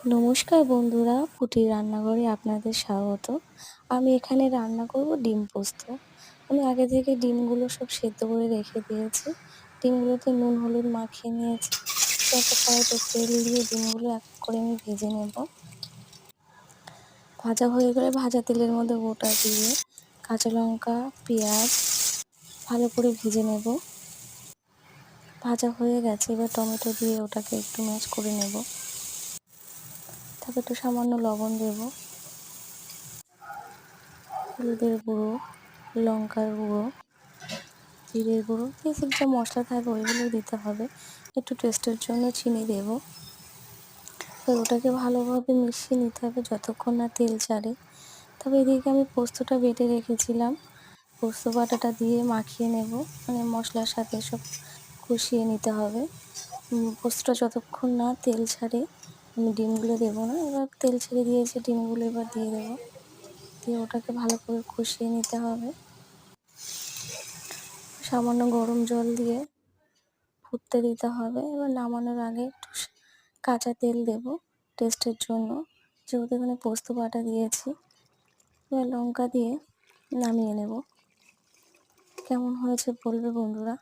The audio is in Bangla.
নমস্কার বন্ধুরা, পুটির রান্নাঘরে আপনাদের স্বাগত। আমি এখানে রান্না করব ডিম পোস্ত। আমি আগে থেকে ডিমগুলো সব সেদ্ধ করে রেখে দিয়েছি। ডিমগুলোতে নুন হলুদ মাখিয়ে নিয়েছি। তো একটা কড়াইতে তেল দিয়ে ডিমগুলো এক এক করে আমি ভেজে নেব। ভাজা হয়ে গেলে ভাজা তেলের মধ্যে গোটা দিয়ে কাঁচা লঙ্কা, পেঁয়াজ ভালো করে ভেজে নেব। ভাজা হয়ে গেছে, এবার টমেটো দিয়ে ওটাকে একটু ম্যাশ করে নেব। তারপর একটু সামান্য লবণ দেব, হলুদের গুঁড়ো, লঙ্কার গুঁড়ো, জিরের গুঁড়ো, বেসিক যা মশলা থাকবে ওইগুলো দিতে হবে। একটু টেস্টের জন্য চিনি দেব। এবার ওটাকে ভালোভাবে মিশিয়ে নিতে হবে যতক্ষণ না তেল ছাড়ে। তবে এদিকে আমি পোস্তটা বেটে রেখেছিলাম, পোস্ত বাটাটা দিয়ে মাখিয়ে নেব, মানে মশলার সাথে সব কষিয়ে নিতে হবে। পোস্তটা যতক্ষণ না তেল ছাড়ে আমি ডিমগুলো দেবো না। এবার তেল ছেড়ে দিয়েছে, ডিমগুলো এবার দিয়ে দেবো, দিয়ে ওটাকে ভালো করে কষিয়ে নিতে হবে। সামান্য গরম জল দিয়ে ফুটতে দিতে হবে। এবার নামানোর আগে একটু কাঁচা তেল দেব টেস্টের জন্য, যেহেতু এখানে পোস্ত বাটা দিয়েছি। এবার লঙ্কা দিয়ে নামিয়ে নেব। কেমন হয়েছে বলবে বন্ধুরা।